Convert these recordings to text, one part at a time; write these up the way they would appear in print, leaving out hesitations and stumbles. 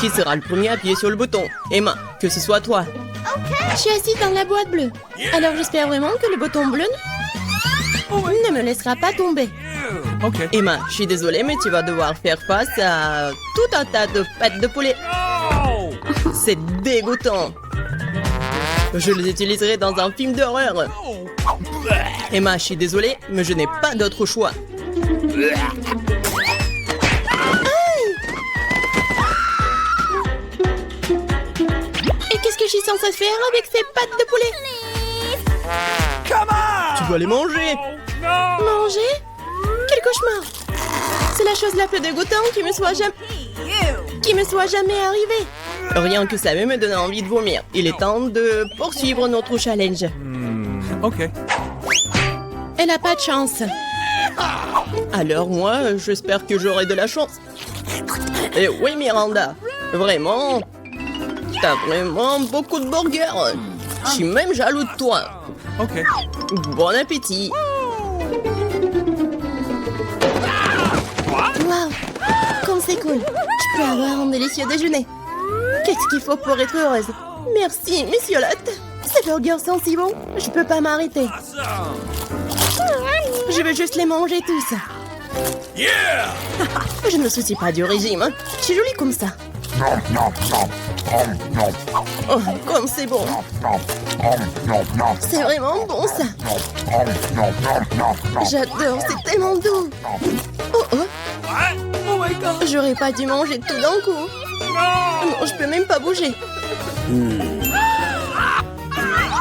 Qui sera le premier à appuyer sur le bouton? Emma, que ce soit toi. Je suis assise dans la boîte bleue. Alors j'espère vraiment que le bouton bleu ne me laissera pas tomber. Okay. Emma, je suis désolée, mais tu vas devoir faire face à tout un tas de pattes de poulet. Oh! C'est dégoûtant. Je les utiliserai dans un film d'horreur. Emma, je suis désolée, mais je n'ai pas d'autre choix. Et qu'est-ce que je suis censée faire avec ces pattes de poulet? Come on! Tu dois les manger. No! Manger? Quel cauchemar! C'est la chose la plus dégoûtante qui me soit jamais arrivée. Rien que ça me donne envie de vomir. Il est temps de poursuivre notre challenge. Okay. Elle n'a pas de chance. Alors moi, j'espère que j'aurai de la chance. Et oui, Miranda, vraiment, t'as vraiment beaucoup de burgers. Je suis même jaloux de toi. Okay. Bon appétit. Waouh! Comme c'est cool. Je peux avoir un délicieux déjeuner. Qu'est-ce qu'il faut pour être heureuse? Merci, Monsieur Lotte. Ces burgers sont si bons, je peux pas m'arrêter. Je veux juste les manger tous. Yeah! Je ne me soucie pas du régime. Hein. Je suis jolie comme ça. Oh, comme c'est bon. C'est vraiment bon ça. J'adore, c'est tellement doux. Oh oh, What? Oh my god! j'aurais pas dû manger tout d'un coup. No! Non, je peux même pas bouger.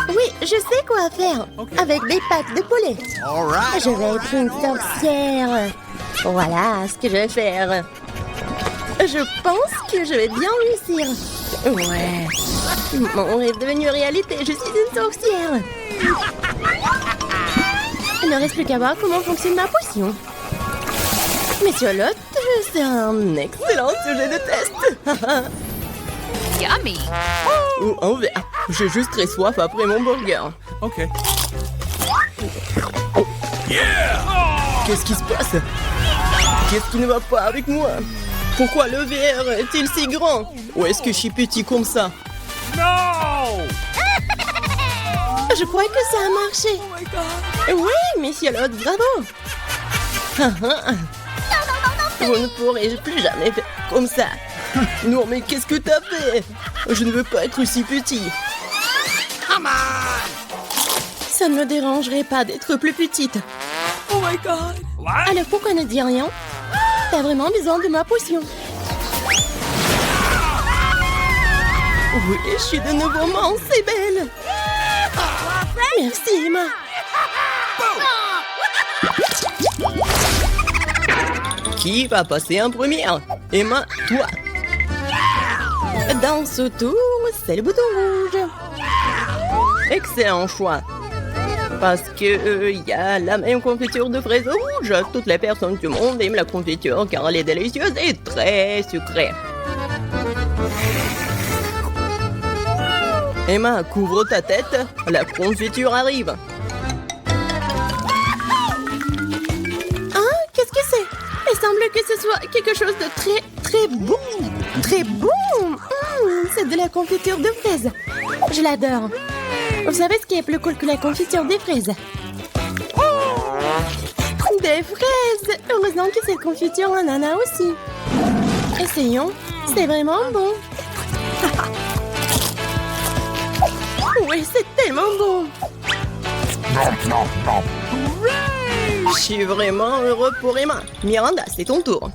Oui, je sais quoi faire. Ok. Avec des pattes de poulet. All right. Je vais être une sorcière. Voilà ce que je vais faire. Je pense que je vais bien réussir. Ouais. Mon rêve est devenu réalité. Je suis une sorcière. Il ne reste plus qu'à voir comment fonctionne ma potion. Monsieur Lotte, c'est un excellent sujet de test. Yummy. Ou un verre. J'ai juste très soif après mon burger. Okay. Qu'est-ce qui se passe? Qu'est-ce qui ne va pas avec moi? Pourquoi le verre est-il si grand? Ou est-ce que je suis petit comme ça? No! Je crois que ça a marché. Oh my god! Oui, Monsieur Lotte, bravo. Vous ne pourrez plus jamais faire comme ça. Non, mais qu'est-ce que t'as fait? Je ne veux pas être si petit. Ça ne me dérangerait pas d'être plus petite. Oh my god! What? Alors pourquoi ne dis rien? T'as vraiment besoin de ma potion. Oui, je suis de nouveau mince et belle. Merci, Emma. Qui va passer en première? Emma, toi. Dans ce tour, c'est le bouton rouge. Excellent choix. Parce que y a la même confiture de fraises rouges. Toutes les personnes du monde aiment la confiture car elle est délicieuse et très sucrée. Emma, couvre ta tête. La confiture arrive. Hein? Qu'est-ce que c'est? Il semble que ce soit quelque chose de très, très bon. Très bon. C'est de la confiture de fraises. Je l'adore. Vous savez ce qui est plus cool que la confiture des fraises? Des fraises! Heureusement que cette confiture en en a aussi. Essayons. C'est vraiment bon. Oui, c'est tellement bon. Je suis vraiment heureux pour Emma. Miranda, c'est ton tour.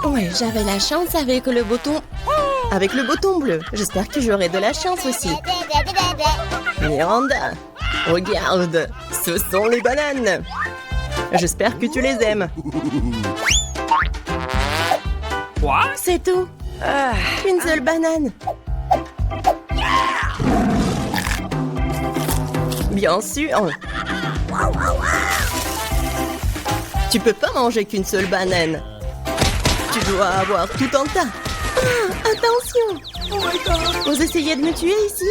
Ouais, j'avais la chance avec le bouton... Avec le bouton bleu. J'espère que j'aurai de la chance aussi. Miranda, regarde, ce sont les bananes. J'espère que tu les aimes. What? C'est tout. Une seule banane. Bien sûr. Tu peux pas manger qu'une seule banane. Tu dois avoir tout un tas. Attention. Oh my god! Vous essayez de me tuer ici?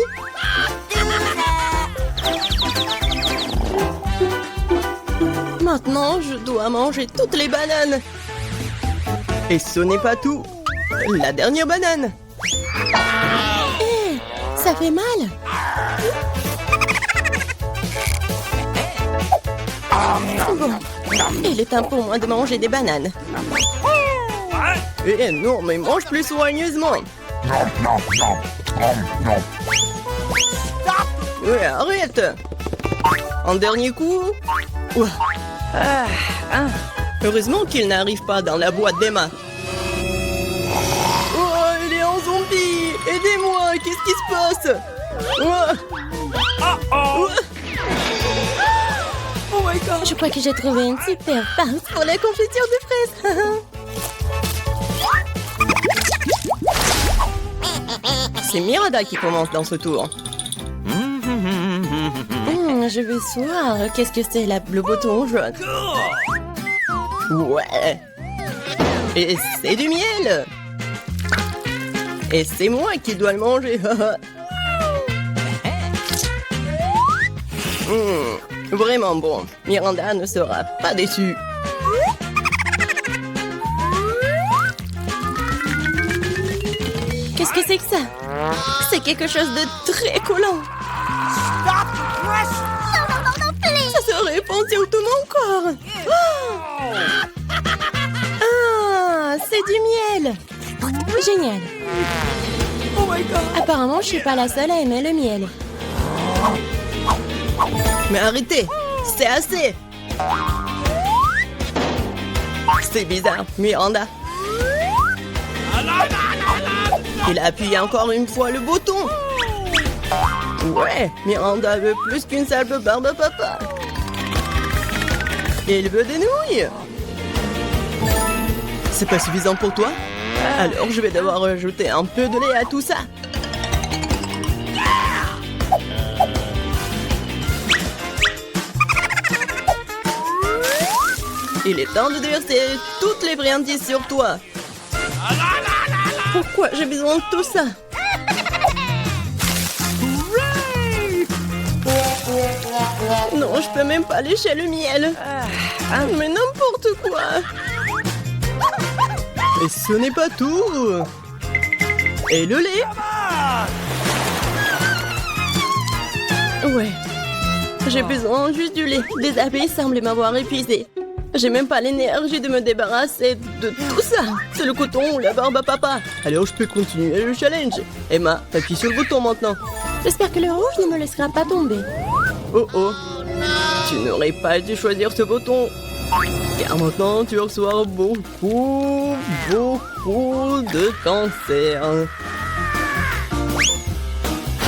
Maintenant, je dois manger toutes les bananes. Et ce n'est pas tout. La dernière banane. Hé, ça fait mal. Bon, il est temps pour moi de manger des bananes. Eh non, mais mange plus soigneusement. Ouais, arrête. Un dernier coup. Ouah. Heureusement qu'il n'arrive pas dans la boîte d'Emma. Oh, il est en zombie. Aidez-moi, qu'est-ce qui se passe? Ouah. Ouah. Oh my god. Je crois que j'ai trouvé une super farce pour la confiture de fraises. C'est Miranda qui commence dans ce tour. Je veux voir. Qu'est-ce que c'est le bouton jaune? Ouais. Et c'est du miel. Et c'est moi qui dois le manger. Vraiment bon. Miranda ne sera pas déçue. Qu'est-ce que c'est que ça? C'est quelque chose de très collant. Ça se répand sur tout mon corps. Ah, c'est du miel. Génial. Oh my god. Apparemment, je suis pas la seule à aimer le miel. Mais arrêtez. C'est assez. C'est bizarre, Miranda. Il a appuyé encore une fois le bouton. Ouais, Miranda veut plus qu'une simple barbe à papa. Il veut des nouilles. C'est pas suffisant pour toi? Alors je vais devoir ajouter un peu de lait à tout ça. Il est temps de déverser toutes les friandises sur toi. Pourquoi j'ai besoin de tout ça? Non, je peux même pas lécher le miel. Mais n'importe quoi. Et ce n'est pas tout. Et le lait? Ouais. J'ai besoin juste du lait. Des abeilles semblent m'avoir épuisé. J'ai même pas l'énergie de me débarrasser de tout ça. C'est le coton ou la barbe à papa. Alors je peux continuer le challenge. Emma, appuie sur le bouton maintenant. J'espère que le rouge ne me laissera pas tomber. Oh oh. Tu n'aurais pas dû choisir ce bouton. Car maintenant tu reçois beaucoup de cancer.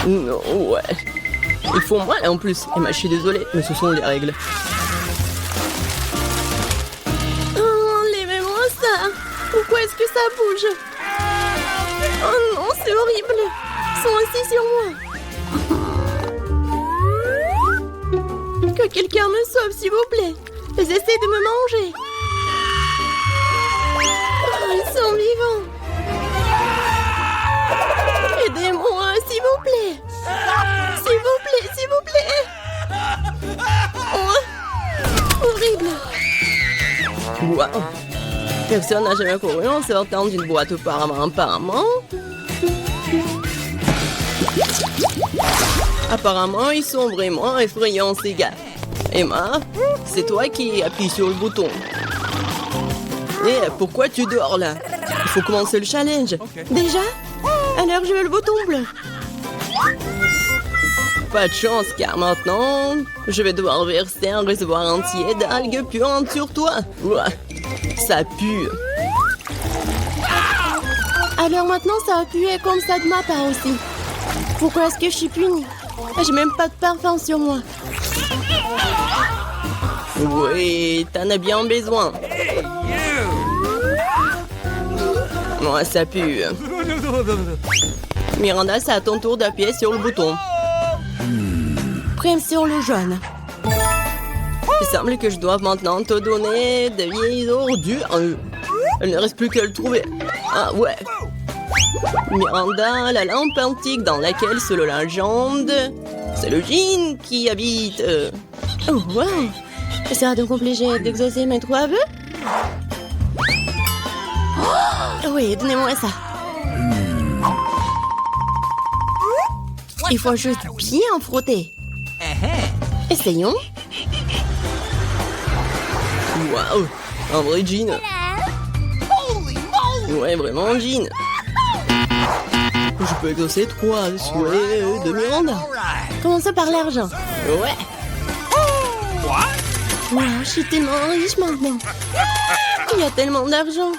Non, ouais. Ils font mal en plus. Emma, je suis désolée, mais ce sont les règles. Enlevez-moi ça. Pourquoi est-ce que ça bouge? Oh non, c'est horrible. Ils sont assis sur moi. Que quelqu'un me sauve, s'il vous plaît. Ils essaient de me manger. Oh, ils sont vivants. Aidez-moi, s'il vous plaît. S'il vous plaît, s'il vous plaît. Oh, horrible. Wow. Personne n'a jamais couru en sortant d'une boîte apparemment. Apparemment, ils sont vraiment effrayants, ces gars. Emma, c'est toi qui appuies sur le bouton. Et pourquoi tu dors là? Il faut commencer le challenge. Déjà? Alors je veux le bouton bleu. Pas de chance, car maintenant, je vais devoir verser un réservoir entier d'algues puantes sur toi. Ouah, ça pue. Alors maintenant ça va puer comme ça de ma part aussi. Pourquoi est-ce que je suis punie? J'ai même pas de parfum sur moi. Oui, t'en as bien besoin. Moi, ça pue. Miranda, c'est à ton tour d'appuyer sur le bouton. Prime sur le jaune. Il semble que je doive maintenant te donner de vieilles ordures. Il ne reste plus qu'à le trouver. Ah ouais. Miranda, la lampe antique dans laquelle, selon la légende, c'est le djinn qui habite. Oh wow. Ça sera donc obligé d'exaucer mes 3 vœux? Oh, Oui, donnez-moi ça. Il faut juste bien frotter. Essayons. Waouh, un vrai jean. Ouais, vraiment un jean. Je peux exaucer 3 souhaits de Miranda. Commençons par l'argent. Ouais. Wow, je suis tellement riche maintenant. Il y a tellement d'argent.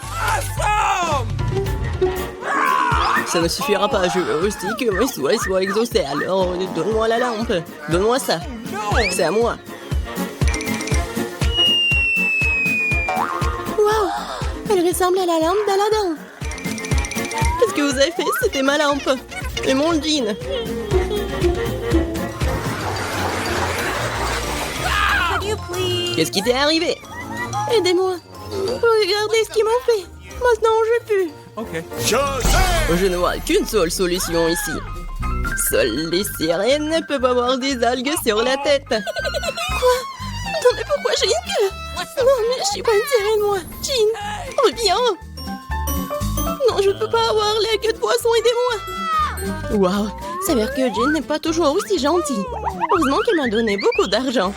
Ça ne suffira pas, je veux aussi que mes souhaits soient exaucés. Alors, donne-moi la lampe. Donne-moi ça. C'est à moi. Wow, elle ressemble à la lampe d'Aladin. Qu'est-ce que vous avez fait? C'était ma lampe. Et mon jean. Qu'est-ce qui t'est arrivé? Aidez-moi. Regardez ce qu'ils m'ont fait. Maintenant, je pue. Je ne vois qu'une seule solution ici. Seules les sirènes peuvent avoir des algues sur la tête. Quoi? Attendez, pourquoi j'ai une queue? Non, mais je suis pas une sirène, moi. Jean, reviens. Non, je peux pas avoir la queue de poisson, aidez-moi. Waouh, ça veut dire que Jean n'est pas toujours aussi gentille. Heureusement qu'elle m'a donné beaucoup d'argent.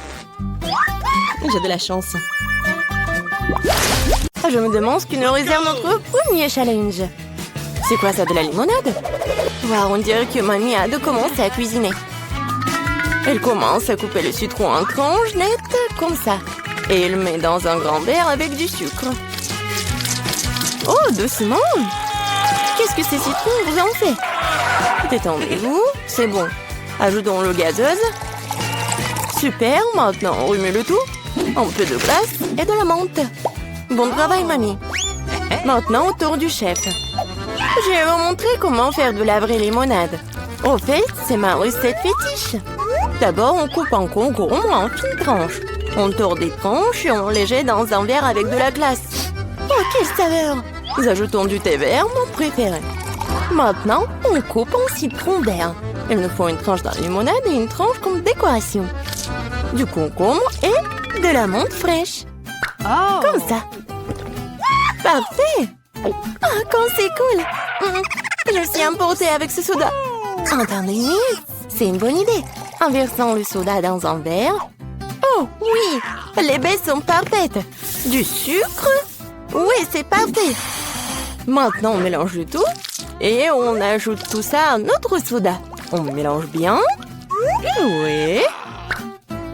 J'ai de la chance. Je me demande ce qui nous réserve notre premier challenge. C'est quoi ça, de la limonade? Waouh, on dirait que mamie a de commencer à cuisiner. Elle commence à couper le citron en tranches nettes, comme ça. Et elle met dans un grand verre avec du sucre. Oh, doucement! Qu'est-ce que ces citrons vous en fait? Détendez-vous, c'est bon. Ajoutons l'eau gazeuse. Super, maintenant on remet le tout. Un peu de glace et de la menthe. Bon travail, mamie. Maintenant, au tour du chef. Je vais vous montrer comment faire de la vraie limonade. Au fait, c'est ma recette fétiche. D'abord, on coupe un concombre en fines tranches. On tord des tranches et on les jette dans un verre avec de la glace. Oh, quelle saveur! Nous ajoutons du thé vert, mon préféré. Maintenant, on coupe en citron vert. Il nous faut une tranche de limonade et une tranche comme décoration. Du concombre et de la menthe fraîche. Comme ça. Parfait! Ah, quand c'est cool! Je suis emportée avec ce soda. Attendez, c'est une bonne idée. En versant le soda dans un verre. Oh, oui! Les baies sont parfaites. Du sucre? Oui, c'est parfait. Maintenant, on mélange le tout. Et on ajoute tout ça à notre soda. On mélange bien. Oui.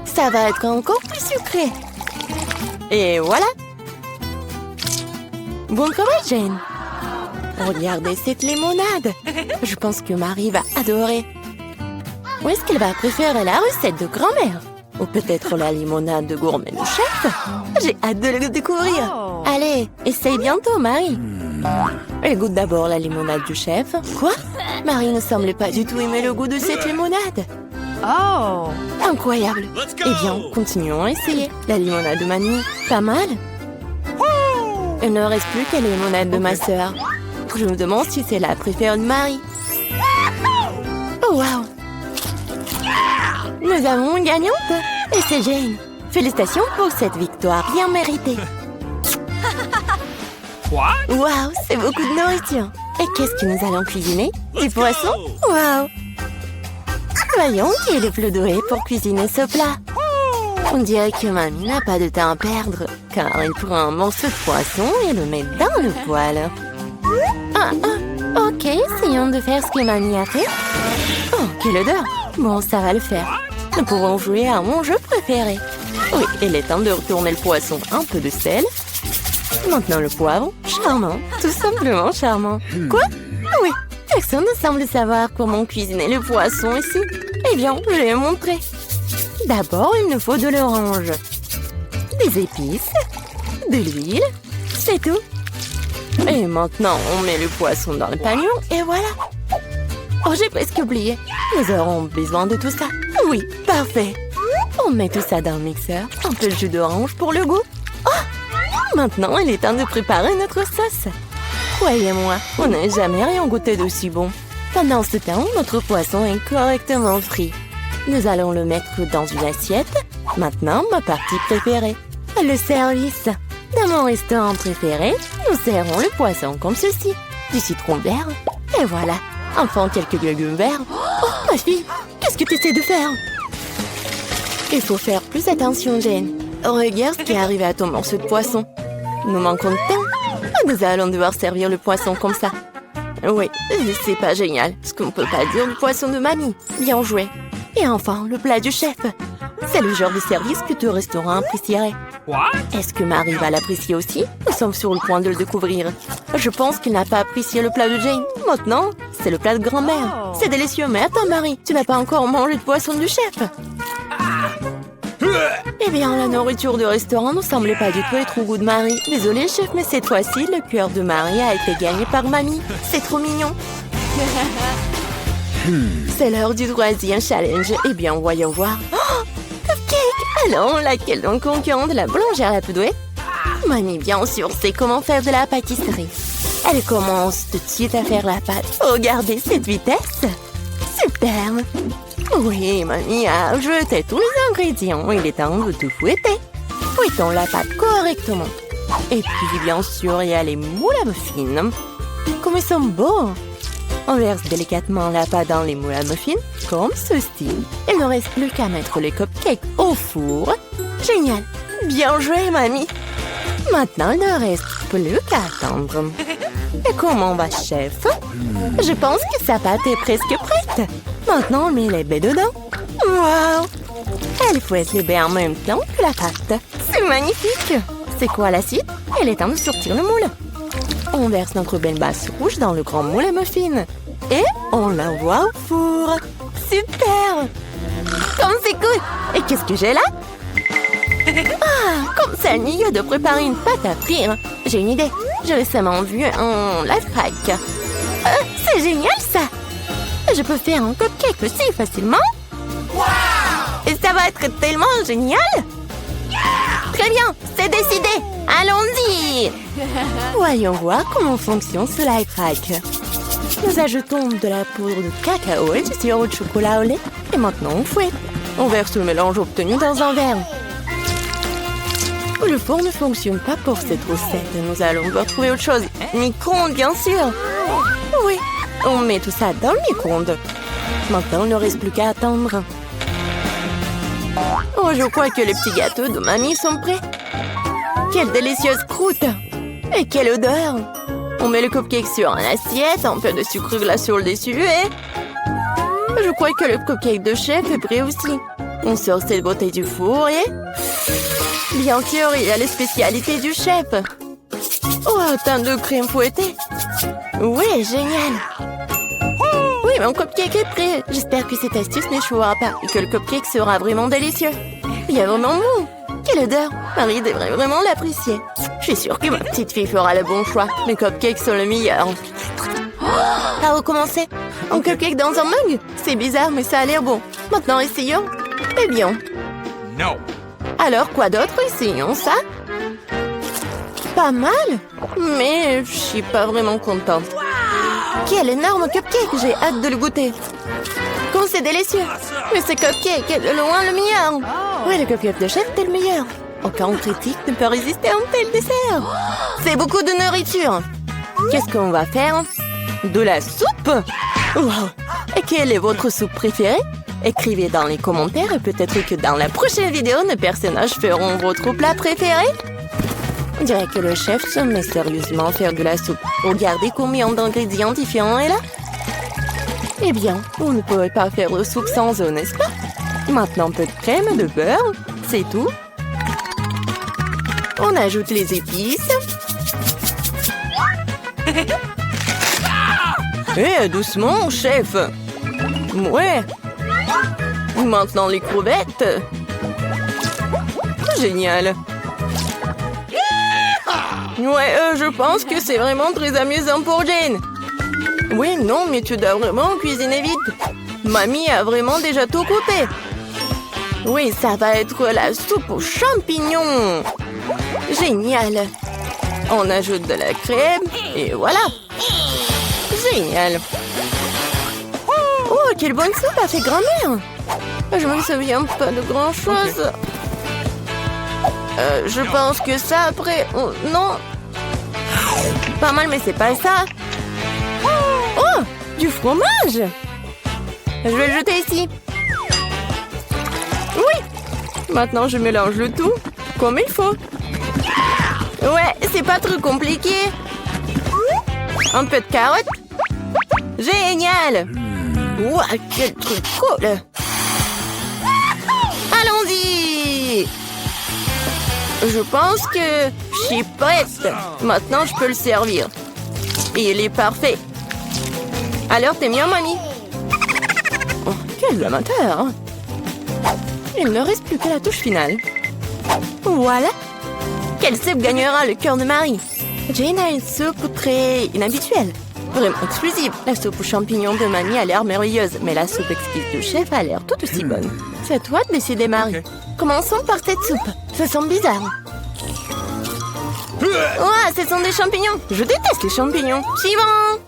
Ça va être encore plus sucré. Et voilà. Bon travail, Jane. Regardez cette limonade. Je pense que Marie va adorer. Ou est-ce qu'elle va préférer la recette de grand-mère? Ou peut-être la limonade de gourmet du chef? J'ai hâte de le découvrir. Allez, essaye bientôt, Marie. Elle goûte d'abord la limonade du chef. Quoi? Marie ne semble pas du tout aimer le goût de cette limonade. Oh! Incroyable. Eh bien, continuons à essayer. La limonade de mamie, pas mal. Il ne reste plus qu'à la limonade de ma sœur. Je me demande si c'est la préférée de Marie. Oh, wow! Nous avons une gagnante. Et c'est Jane. Félicitations pour cette victoire bien méritée. Wow, c'est beaucoup de nourriture. Et qu'est-ce que nous allons cuisiner? Du poisson? Wow! Voyons qui est le plus doué pour cuisiner ce plat. On dirait que mamie n'a pas de temps à perdre, car elle prend un morceau de poisson et le met dans le poêle. Ok, essayons de faire ce que mamie a fait. Oh, quelle odeur! Bon, ça va le faire. Nous pouvons jouer à mon jeu préféré. Oui, il est temps de retourner le poisson. Un peu de sel. Maintenant le poivre. Charmant, tout simplement charmant. Quoi? Oui, personne ne semble savoir comment cuisiner le poisson ici. Eh bien, je vais montrer. D'abord, il nous faut de l'orange, des épices, de l'huile, c'est tout. Et maintenant, on met le poisson dans le panier et voilà. Oh, j'ai presque oublié. Nous aurons besoin de tout ça. Oui, parfait. On met tout ça dans le mixeur. Un peu de jus d'orange pour le goût. Oh! Maintenant, il est temps de préparer notre sauce. Croyez-moi, on n'a jamais rien goûté d'aussi bon. Pendant ce temps, notre poisson est correctement frit. Nous allons le mettre dans une assiette. Maintenant, ma partie préférée, le service. Dans mon restaurant préféré, nous serrons le poisson comme ceci. Du citron vert. Et voilà. Enfin, quelques légumes verts. Oh, ma fille, qu'est-ce que tu essaies de faire? Il faut faire plus attention, Jane. Regarde ce qui est arrivé à ton morceau de poisson. Nous manquons de temps. Nous allons devoir servir le poisson comme ça. Oui, c'est pas génial. Ce qu'on peut pas dire du poisson de mamie. Bien joué. Et enfin, le plat du chef. C'est le genre de service que tout restaurant apprécierait. Est-ce que Marie va l'apprécier aussi? Nous sommes sur le point de le découvrir. Je pense qu'il n'a pas apprécié le plat de Jane. Maintenant, c'est le plat de grand-mère. C'est délicieux, mais attends, Marie, tu n'as pas encore mangé de poisson du chef. Eh bien, la nourriture du restaurant ne semblait pas du tout être au goût de Marie. Désolée, chef, mais cette fois-ci, le cœur de Marie a été gagné par mamie. C'est trop mignon. C'est l'heure du troisième challenge. Eh bien, voyons voir. Oh, cupcake! Allons, laquelle donc concurrente de la boulangère la plus douée? Mamie, bien sûr, sait comment faire de la pâtisserie. Elle commence tout de suite à faire la pâte. Regardez cette vitesse! Super! Oui, mamie a jeté tous les ingrédients. Il est temps de tout fouetter. Fouettons la pâte correctement. Et puis, bien sûr, il y a les moules à muffins. Comme ils sont beaux! On verse délicatement la pâte dans les moules à muffins, comme ceci. Il ne reste plus qu'à mettre les cupcakes au four. Génial! Bien joué, mamie! Maintenant, il ne reste plus qu'à attendre. Et comment va, chef? Je pense que sa pâte est presque prête. Maintenant, on met les baies dedans. Waouh! Elle fouette les baies en même temps que la pâte. C'est magnifique! C'est quoi la suite? Il est temps de sortir le moule. On verse notre belle base rouge dans le grand moule à muffins. Et on l'envoie au four. Super! Comme c'est cool! Et qu'est-ce que j'ai là? Ah, comme ça, milieu de préparer une pâte à frire. J'ai une idée. J'ai récemment vu un life hack. C'est génial, ça! Je peux faire un cupcake aussi facilement. Wow! Et ça va être tellement génial! Yeah! Très bien, c'est décidé. Allons-y! Voyons voir comment fonctionne ce life hack. Nous ajoutons de la poudre de cacao et du sirop de chocolat au lait. Et maintenant, on fouette. On verse le mélange obtenu dans un verre. Le four ne fonctionne pas pour cette recette. Nous allons devoir trouver autre chose. Micro-ondes, bien sûr. Oui, on met tout ça dans le micro-ondes. Maintenant, il ne reste plus qu'à attendre. Oh, je crois que les petits gâteaux de mamie sont prêts. Quelle délicieuse croûte! Et quelle odeur! On met le cupcake sur une assiette, un peu de sucre glace sur le dessus et... Je crois que le cupcake de chef est prêt aussi. On sort cette beauté du four et... Bien sûr, il y a les spécialités du chef. Oh, un teint de crème fouettée. Oui, génial. Oui, mon cupcake est prêt. J'espère que cette astuce n'échouera pas et que le cupcake sera vraiment délicieux. Il y a vraiment bon. Quelle odeur. Marie devrait vraiment l'apprécier. Je suis sûre que ma petite fille fera le bon choix. Les cupcakes sont le meilleur. À recommencer. Un cupcake dans un mug? C'est bizarre, mais ça a l'air bon. Maintenant, essayons. Eh bien. No. Alors, quoi d'autre? Essayons ça. Pas mal, mais je suis pas vraiment contente. Quel énorme cupcake! J'ai hâte de le goûter. Comme c'est délicieux! Mais ce cupcake est de loin le meilleur! Oui, le cupcake de chef est le meilleur. Aucun critique ne peut résister à un tel dessert. C'est beaucoup de nourriture. Qu'est-ce qu'on va faire? De la soupe? Wow! Et quelle est votre soupe préférée? Écrivez dans les commentaires et peut-être que dans la prochaine vidéo, nos personnages feront votre plat préféré. On dirait que le chef se met sérieusement à faire de la soupe. Regardez combien d'ingrédients différents est là. Eh bien, vous ne pouvez pas faire de soupe sans eau, n'est-ce pas? Maintenant, un peu de crème, de beurre, c'est tout. On ajoute les épices. Eh, doucement, chef. Ouais. Maintenant, les crevettes. Génial. Ouais, je pense que c'est vraiment très amusant pour Jane. Oui, non, mais tu dois vraiment cuisiner vite. Mamie a vraiment déjà tout coupé. Oui, ça va être la soupe aux champignons. Génial. On ajoute de la crème et voilà. Génial. Oh, quelle bonne soupe a fait grand-mère. Je me souviens pas de grand-chose. Je pense que ça après... Oh, non. Pas mal, mais c'est pas ça. Oh, du fromage. Je vais le jeter ici. Oui. Maintenant, je mélange le tout comme il faut. Ouais, c'est pas trop compliqué. Un peu de carotte. Génial. Ouah, quel truc cool. Allons-y. Je pense que je suis prête. Maintenant, je peux le servir. Et il est parfait. Alors, t'es bien, mamie? Oh, quel amateur. Il ne reste plus que la touche finale. Voilà. Quelle soupe gagnera le cœur de Marie? Jane a une soupe très inhabituelle. Vraiment exclusive. La soupe aux champignons de mamie a l'air merveilleuse, mais la soupe exquise du chef a l'air tout aussi bonne. C'est à toi de décider, Marie. Okay. Commençons par cette soupe. Ça sent bizarre. Ouah, ce sont des champignons. Je déteste les champignons. Suivant.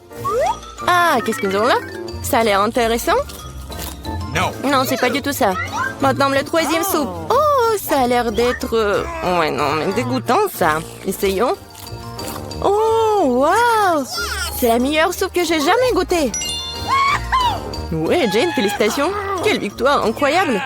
Ah, qu'est-ce que nous avons là? Ça a l'air intéressant. Non, c'est pas du tout ça. Maintenant, le troisième soupe. Oh, ça a l'air d'être... Ouais, non, mais dégoûtant, ça. Essayons. Oh, waouh! C'est la meilleure soupe que j'ai jamais goûtée. Ouais, Jane, félicitations. Quelle victoire incroyable.